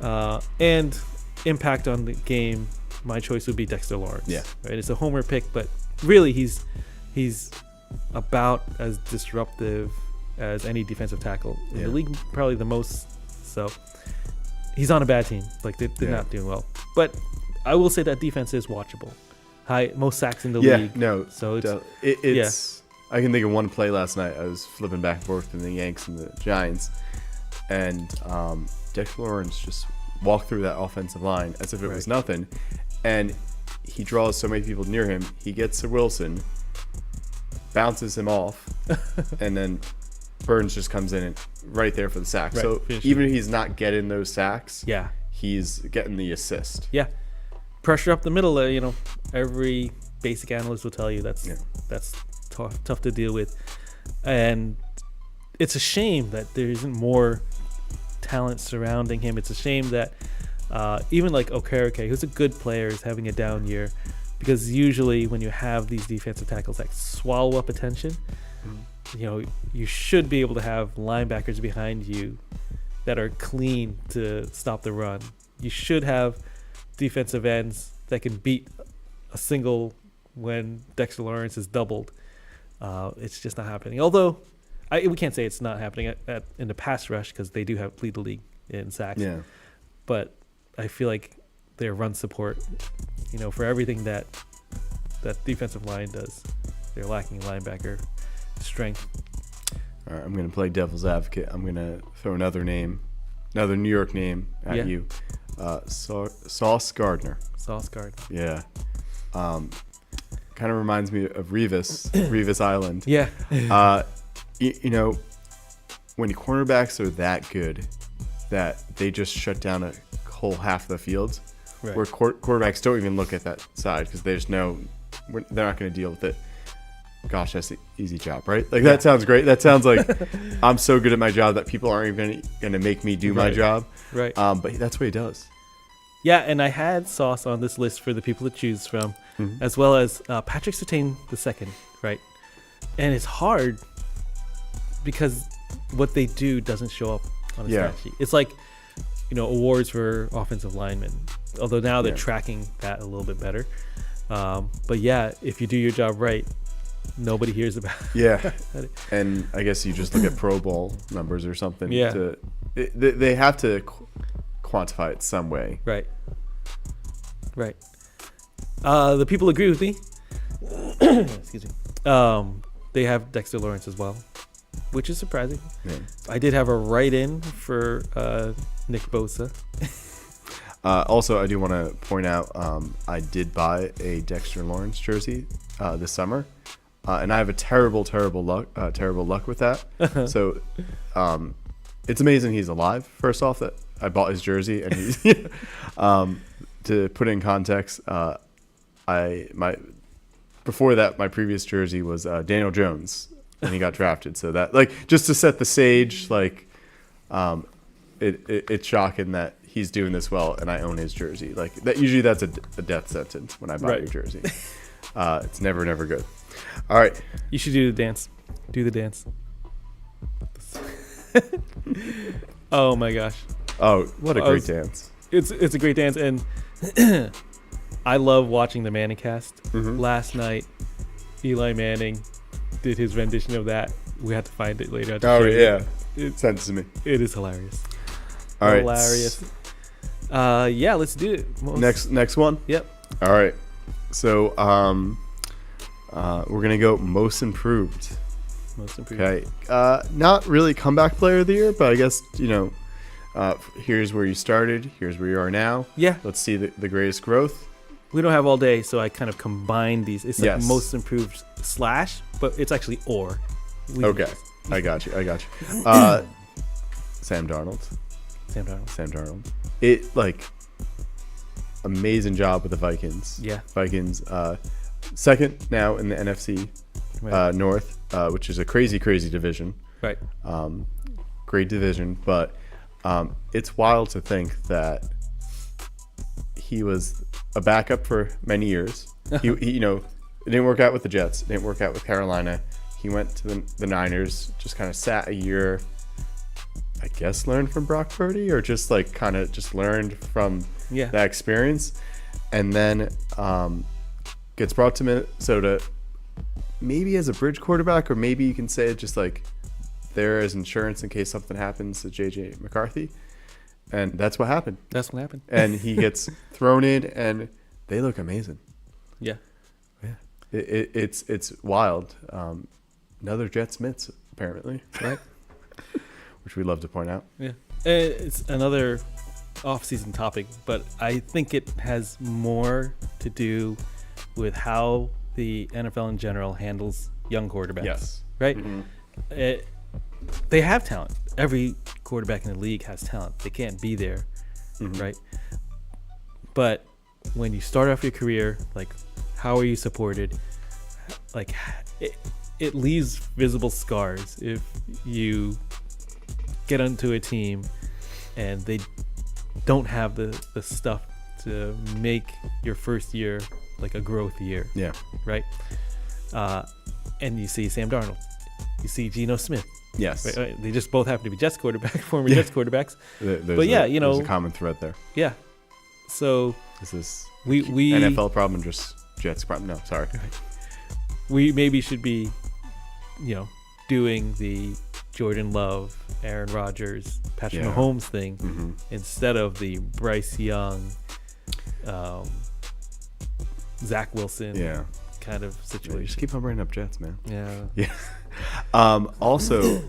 and impact on the game, my choice would be Dexter Lawrence. Yeah. Right. It's a homer pick, but really he's about as disruptive as any defensive tackle in the league, probably the most. So he's on a bad team. Like they're not doing well. But I will say that defense is watchable. Most sacks in the league. Yeah, no. So it's I can think of one play last night. I was flipping back and forth between the Yanks and the Giants, and Dexter Lawrence just walked through that offensive line as if it was nothing, and he draws so many people near him. He gets to Wilson, bounces him off, and then Burns just comes in and right there for the sack. Right, so finish even if he's not getting those sacks, yeah, he's getting the assist. Yeah, pressure up the middle. Every basic analyst will tell you that's tough to deal with, and it's a shame that there isn't more talent surrounding him. It's a shame that even like Okereke, who's a good player, is having a down year, because usually when you have these defensive tackles that swallow up attention, you should be able to have linebackers behind you that are clean to stop the run. You should have defensive ends that can beat a single when Dexter Lawrence is doubled. It's just not happening. Although we can't say it's not happening in the pass rush, because they do lead the league in sacks. Yeah. But I feel like their run support, for everything that defensive line does, they're lacking linebacker strength. All right, I'm going to play devil's advocate. I'm going to throw another New York name at you. Sauce Gardner. Sauce Gardner. Yeah. Kind of reminds me of Revis Island. Yeah. When cornerbacks are that good that they just shut down a whole half of the field, Right. where quarterbacks don't even look at that side because they just know they're not going to deal with it. Gosh, that's an easy job, right? Like, that sounds great. That sounds like I'm so good at my job that people aren't even going to make me do my job. Right. But that's what he does. Yeah, and I had Sauce on this list for the people to choose from, as well as Patrick Surtain II, right? And it's hard because what they do doesn't show up on a stat sheet. It's like, awards for offensive linemen, although now they're tracking that a little bit better. But yeah, if you do your job right, nobody hears about it. Yeah. And I guess you just look at Pro Bowl numbers or something. Yeah. They have to quantify it some way. Right. The people agree with me. Excuse me. They have Dexter Lawrence as well, which is surprising. Yeah. I did have a write-in for Nick Bosa. Also, I do want to point out I did buy a Dexter Lawrence jersey this summer, and I have a terrible luck with that. So it's amazing he's alive. First off, that I bought his jersey, and he's to put it in context, before that, my previous jersey was Daniel Jones when he got drafted. So that, just to set the stage, it's shocking that he's doing this well and I own his jersey. Usually that's a death sentence when I buy your jersey. It's never good. All right. You should do the dance. Do the dance. Oh my gosh. Oh, what a great dance. It's a great dance, and I love watching the Manning cast. Last night, Eli Manning did his rendition of that. We have to find it later. Oh, yeah. Send it to me. It is hilarious. All right. Hilarious. Yeah, let's do it. Next one? Yep. All right. So we're going to go most improved. Most improved. Okay. Not really comeback player of the year, but I guess, here's where you started. Here's where you are now. Yeah. Let's see the greatest growth. We don't have all day, so I kind of combined these. It's like most improved / but it's actually or. Okay. I got you. Sam Darnold. It amazing job with the Vikings. Yeah. Vikings second now in the NFC North, which is a crazy division. Right. Great division, but it's wild to think that he was a backup for many years. He it didn't work out with the Jets. It didn't work out with Carolina. He went to the Niners, just kind of sat a year, I guess learned from Brock Purdy, or just learned from that experience. And then gets brought to Minnesota, maybe as a bridge quarterback, or maybe you can say it just there as insurance in case something happens to J.J. McCarthy. And that's what happened. And he gets thrown in, and they look amazing. Yeah. It's wild. Another Jets Smiths, apparently. Right. Which we love to point out. Yeah. It's another off-season topic, but I think it has more to do with how the NFL in general handles young quarterbacks. Yes. Right? Mm-hmm. They have talent. Every quarterback in the league has talent. They can't be there, right? But when you start off your career, how are you supported? it leaves visible scars if you get onto a team and they don't have the stuff to make your first year like a growth year. Yeah. Right. And you see Sam Darnold, you see Geno Smith. Yes. Right? They just both happen to be Jets quarterback, former Jets quarterbacks. But yeah, there's a common thread there. Yeah. So Is this we NFL problem or just Jets problem? No, sorry. We maybe should be, doing the Jordan Love, Aaron Rodgers, Patrick Mahomes thing instead of the Bryce Young, Zach Wilson kind of situation. Just keep on bringing up Jets, man. Yeah. Yeah. Also,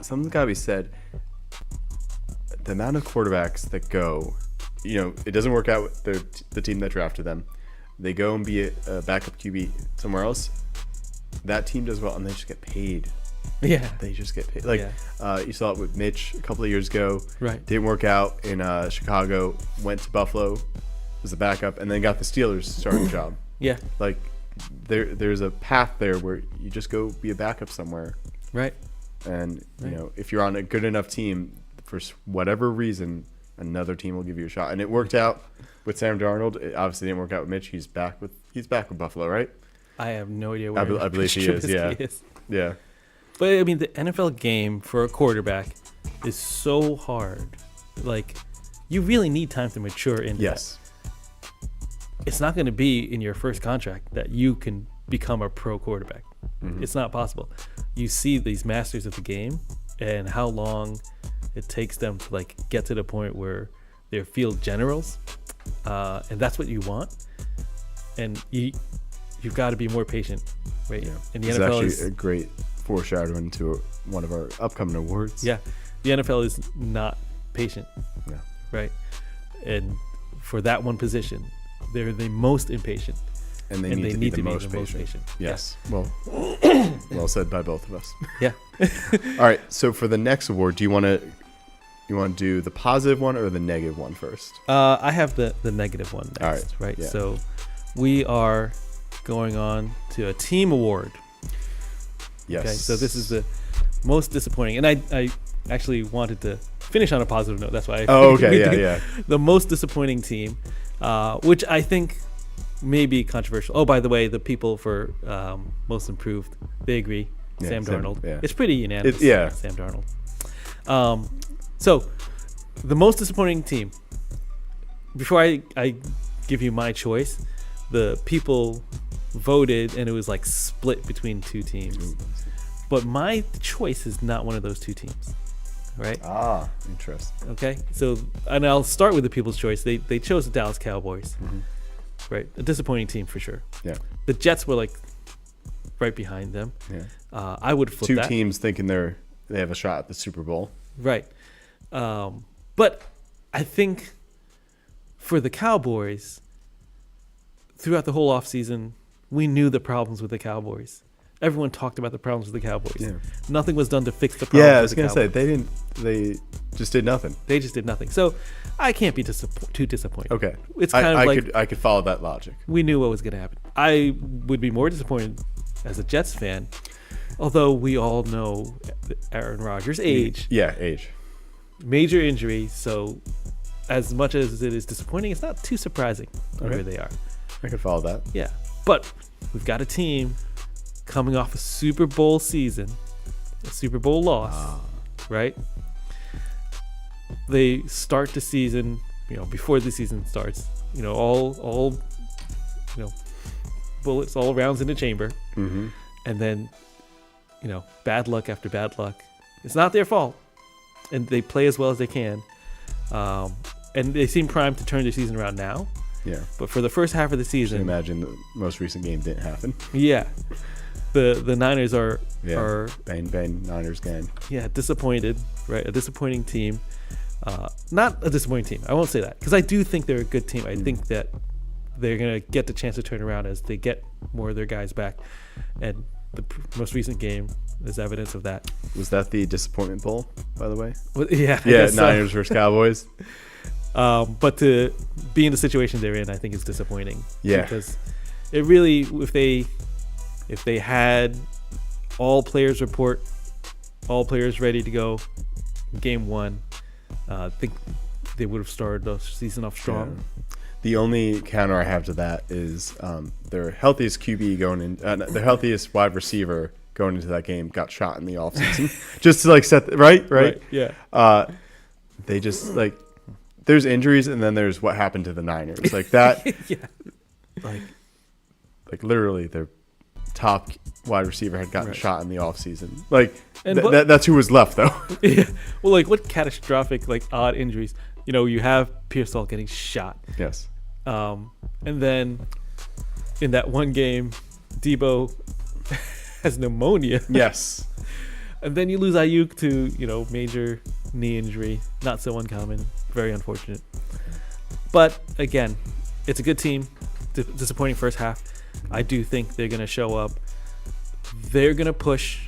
something's got to be said. The amount of quarterbacks that go, it doesn't work out with the team that drafted them. They go and be a backup QB somewhere else. That team does well, and they just get paid. Yeah. They just get paid. Like, you saw it with Mitch a couple of years ago. Right. Didn't work out in Chicago. Went to Buffalo as a backup, and then got the Steelers starting job. Yeah. Like, there's a path there where you just go be a backup somewhere. Right. And, if you're on a good enough team, for whatever reason, another team will give you a shot. And it worked out with Sam Darnold. It obviously didn't work out with Mitch. He's back with Buffalo, right? I have no idea where I believe he is. Yeah. Yeah. But I mean, the NFL game for a quarterback is so hard. Like, you really need time to mature into Yes. that. It's not going to be in your first contract that you can become a pro quarterback. Mm-hmm. It's not possible. You see these masters of the game and how long it takes them to like get to the point where they're field generals, and that's what you want. And you've got to be more patient, right? Yeah. And the It's NFL actually is a great foreshadowing to one of our upcoming awards. yeah, the NFL is not patient, Yeah. right? And for that one position, they're the most impatient, And they and need they to need be the most patient. Yes. Well, well said by both of us. Yeah. All right. So for the next award, do you want to do the positive one or the negative one first? I have the negative one next, All right. right? Yeah. So we are going on to a team award. Yes. Okay, so this is the most disappointing, and I actually wanted to finish on a positive note. That's why. Oh, okay. Yeah. The most disappointing team, which I think may be controversial. Oh, by the way, the people for most improved, they agree. Yeah, Sam Darnold. yeah. It's pretty unanimous. Yeah. Sam Darnold. So the most disappointing team. Before I give you my choice, the people voted, and it was like split between two teams. But my choice is not one of those two teams, right? Ah, interesting. Okay, so and I'll start with the people's choice. They chose the Dallas Cowboys, right? A disappointing team for sure. Yeah. The Jets were like right behind them. Yeah. I would flip Two that. teams thinking they have a shot at the Super Bowl. Right. But I think for the Cowboys, throughout the whole offseason, we knew the problems with the Cowboys. Everyone talked about the problems with the Cowboys. Yeah. Nothing was done to fix the problems. Yeah, I was with the gonna say Cowboys. they just did nothing. They just did nothing. So I can't be too disappointed. Okay. It's kind of like I could follow that logic. we knew what was going to happen. I would be more disappointed as a Jets fan, although we all know Aaron Rodgers' age. Yeah, age. Major injury, so as much as it is disappointing, it's not too surprising where they are. I could follow that. Yeah, but we've got a team coming off a Super Bowl season, a Super Bowl loss, right? They start the season, before the season starts, all bullets, all rounds in the chamber, Mm-hmm. and then, bad luck after bad luck. It's not their fault. And they play as well as they can. And they seem primed to turn their season around now. Yeah. But for the first half of the Just season, imagine the most recent game didn't happen. yeah, the Niners are Bang Niners gang. disappointed, right? A disappointing team. Not a disappointing team. I won't say that, because I do think they're a good team. I think that they're gonna get the chance to turn around as they get more of their guys back, and the most recent game is evidence of that. Was that the disappointment bowl, by the way? Well, yeah, I Yeah, guess so. Niners versus Cowboys. But to be in the situation they're in, I think is disappointing. Yeah. Because it really, if they had all players report, all players ready to go. Game 1, I think they would have started the season off strong. Yeah. The only counter I have to that is their healthiest QB going in, their healthiest wide receiver going into that game got shot in the offseason. Just to like right? Yeah. They just like there's injuries and then there's what happened to the Niners. Like that. Yeah. Like literally their top wide receiver had gotten Right. shot in the offseason. Like And that's who was left though. Yeah. Well, like what catastrophic, like odd injuries? You know, you have Pearsall getting shot. Yes. And then in that one game, Debo has pneumonia. Yes. And then you lose Ayuk to, you know, major knee injury. Not so uncommon. Very unfortunate. But again, it's a good team. Disappointing first half. I do think they're going to show up. They're going to push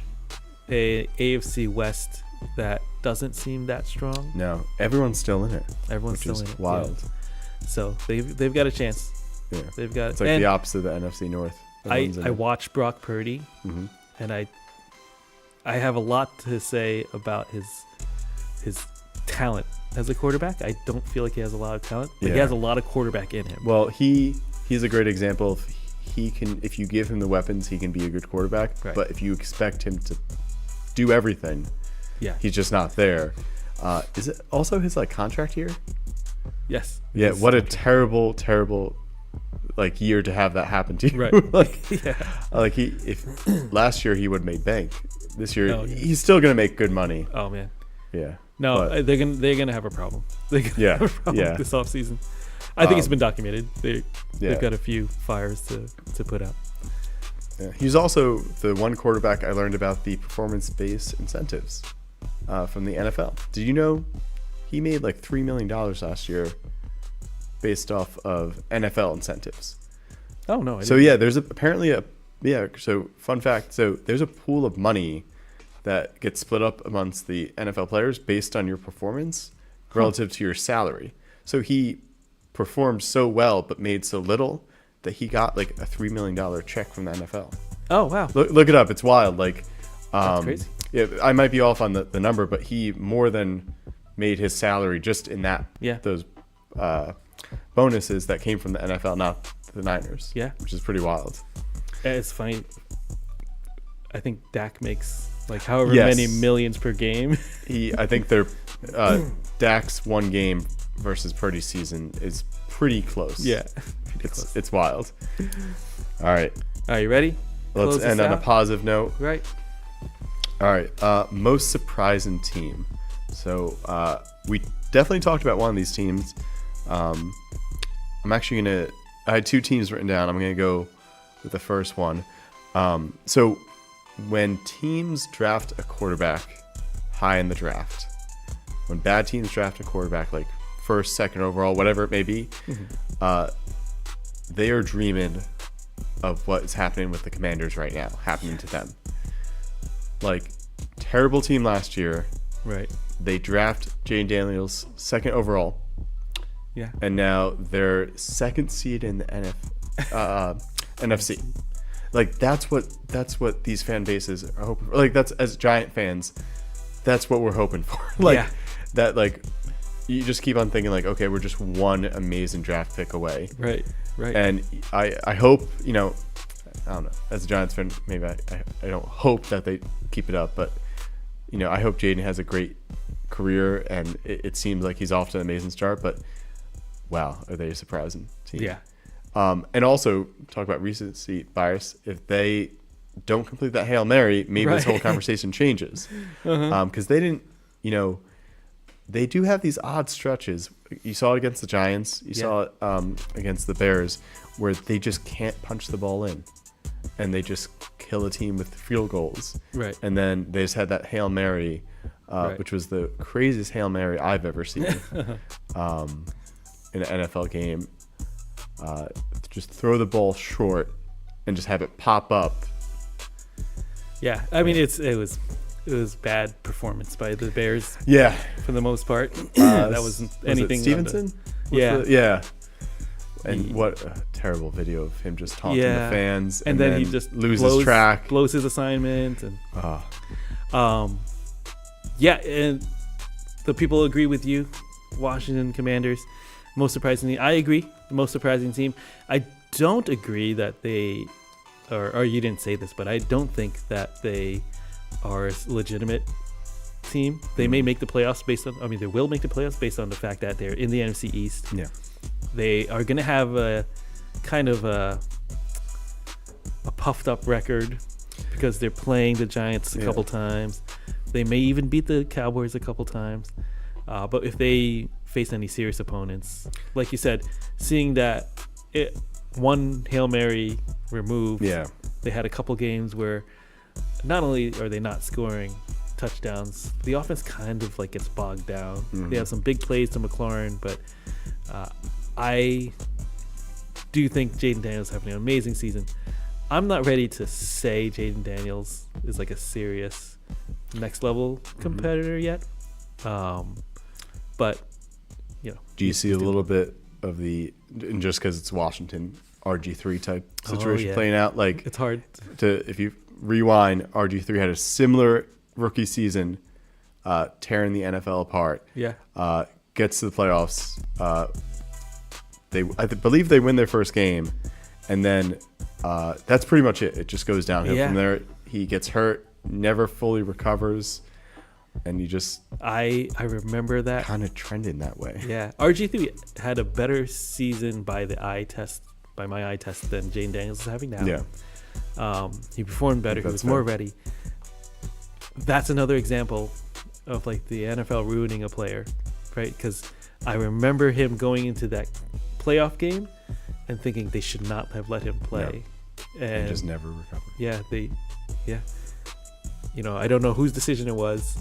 a AFC West that doesn't seem that strong. No, everyone's still in it. Everyone's which still is in it. wild. Yeah. So they've got a chance. Yeah. They've got. It's like the opposite of the NFC North. I watched Brock Purdy, and I have a lot to say about his talent as a quarterback. I don't feel like he has a lot of talent, but he has a lot of quarterback in him. Well, he's a great example of if you give him the weapons, he can be a good quarterback. Right. But if you expect him to do everything, he's just not there. Is it also his like contract year? Yes. Yeah. What a terrible like year to have that happen to you. Right. like if last year he would have made bank. This year he's still gonna make good money. Oh man. Yeah. No, they're gonna have a problem. They're gonna have a problem this offseason. I think it's been documented. They've got a few fires to put out. Yeah. He's also the one quarterback I learned about the performance-based incentives from the NFL. Did you know he made like $3 million last year based off of NFL incentives? Oh no! So yeah, there's apparently a So fun fact. So there's a pool of money that gets split up amongst the NFL players based on your performance relative to your salary. So he performed so well but made so little that he got like a $3 million check from the NFL. Oh wow! Look it up. It's wild. Like, That's crazy. Yeah, I might be off on the number, but he more than made his salary just in those bonuses that came from the NFL, not the Niners. Yeah, which is pretty wild. It's funny. I think Dak makes like however many millions per game. I think they're Dak's one game versus Purdy's season is pretty close. Yeah, it's wild. All right, are you ready? Let's end on a positive note. Right. All right. Most surprising team. So we definitely talked about one of these teams. I'm actually I had two teams written down. I'm gonna go with the first one. So when teams draft a quarterback high in the draft, when bad teams draft a quarterback like first, second overall, whatever it may be, they are dreaming of what's happening with the Commanders right now, happening to them. Like, terrible team last year. Right. They draft Jane Daniels second overall. Yeah. And now they're second seed in the NFC. Like, that's what these fan bases are hoping for. Like, that's, as Giant fans, that's what we're hoping for. Like, that, like, you just keep on thinking, like, okay, we're just one amazing draft pick away. Right. And I hope, I don't know, as a Giants fan, maybe I don't hope that they keep it up, but, I hope Jaden has a great career, and it seems like he's off to an amazing start, but wow, are they a surprising team? Yeah. And also, talk about recency bias, if they don't complete that Hail Mary, maybe this whole conversation changes. Because they didn't, they do have these odd stretches. You saw it against the Giants. You saw it against the Bears, where they just can't punch the ball in, and they just kill a team with field goals. Right. And then they just had that Hail Mary, which was the craziest Hail Mary I've ever seen in an NFL game. Just throw the ball short and just have it pop up. Yeah, I mean it was bad performance by the Bears. Yeah, for the most part. That wasn't anything. Was it Stevenson? And what a terrible video of him just taunting the fans, and then he just loses track, blows his assignment, and and the people agree with you. Washington Commanders, most surprisingly, I agree. The most surprising team. I don't agree that they, or you didn't say this, but I don't think that they are a legitimate team. They may make the playoffs they will make the playoffs based on the fact that they're in the NFC East. Yeah. They are going to have a kind of a puffed up record because they're playing the Giants a couple times. They may even beat the Cowboys a couple times. But if they face any serious opponents, like you said, seeing that one Hail Mary removed, they had a couple games where not only are they not scoring touchdowns, the offense kind of like gets bogged down. They have some big plays to McLaurin, but I do think Jaden Daniels is having an amazing season. I'm not ready to say Jaden Daniels is like a serious next level competitor yet. But do you see a little bit of and just because it's Washington, RG3 type situation playing out? Like, it's hard if you rewind, RG3 had a similar rookie season, tearing the NFL apart. Gets to the playoffs. I believe they win their first game, and then that's pretty much it. It just goes downhill from there. He gets hurt, never fully recovers, and you just I remember that kind of trending that way. Yeah, RG3 had a better season by my eye test than Jaden Daniels is having now. He performed better. He was more ready. That's another example of like the NFL ruining a player, right? Because I remember him going into that playoff game and thinking they should not have let him play, and just never recovered. I don't know whose decision it was,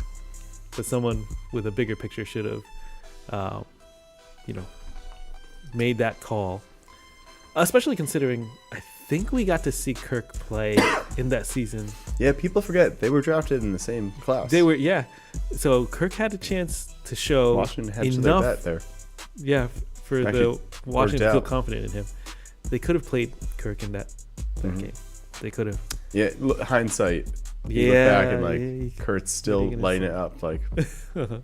but someone with a bigger picture should have, made that call. Especially considering, I think we got to see Kirk play in that season. Yeah, people forget they were drafted in the same class. They were, So Kirk had a chance to show Washington had enough. Bet there. Yeah, for the Washington to feel confident in him. They could have played Kirk in that game. They could have. Yeah, hindsight. You look back and Kurt's still lighting it up. Like, all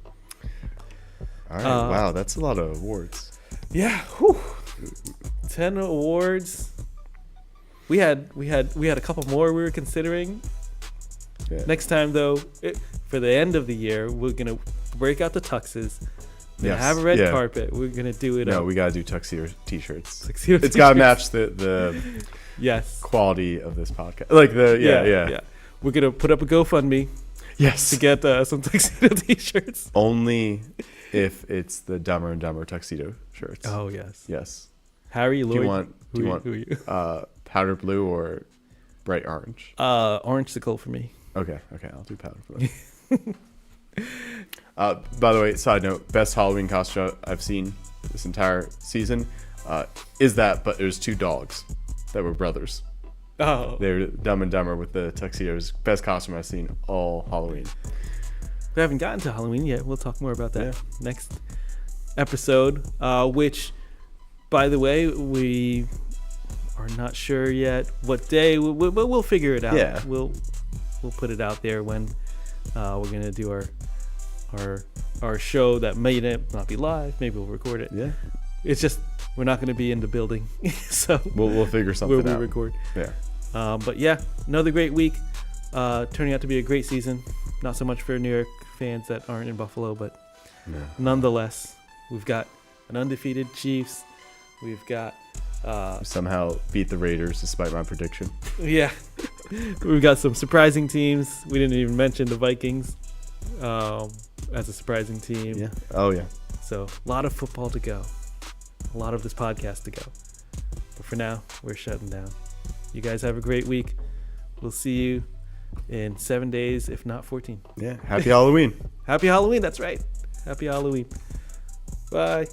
right, wow, that's a lot of awards. Yeah, 10 awards. We had a couple more we were considering. Next time though, for the end of the year, we're gonna break out the tuxes. Have a red carpet. We're gonna do it. No, we gotta do tuxedo t-shirts. It's gotta match the quality of this podcast. Like We're gonna put up a GoFundMe. Yes. To get some tuxedo t-shirts. Only if it's the Dumber and Dumber tuxedo shirts. Oh yes. Yes. Harry, Lloyd. Do you want powder blue or bright orange? Orange-sicle for me. Okay, I'll do powder blue. By the way, side note, best Halloween costume I've seen this entire season is that, but it was two dogs that were brothers. Oh. They were Dumb and Dumber with the tuxedos. Best costume I've seen all Halloween. We haven't gotten to Halloween yet. We'll talk more about that next episode, which, by the way, we are not sure yet what day. We'll figure it out. Yeah. We'll put it out there when we're gonna do our show that may not be live. Maybe we'll record it. Yeah. It's just we're not gonna be in the building, so we'll figure something out. We'll record. Yeah. But yeah, another great week. Turning out to be a great season. Not so much for New York fans that aren't in Buffalo, but nonetheless, we've got an undefeated Chiefs. We've got somehow beat the Raiders despite my prediction. Yeah. We've got some surprising teams. We didn't even mention the Vikings as a surprising team. Yeah. Oh yeah. So a lot of football to go. A lot of this podcast to go. But for now, we're shutting down. You guys have a great week. We'll see you in 7 days, if not 14. Yeah. Happy Halloween. Happy Halloween. That's right. Happy Halloween. Bye.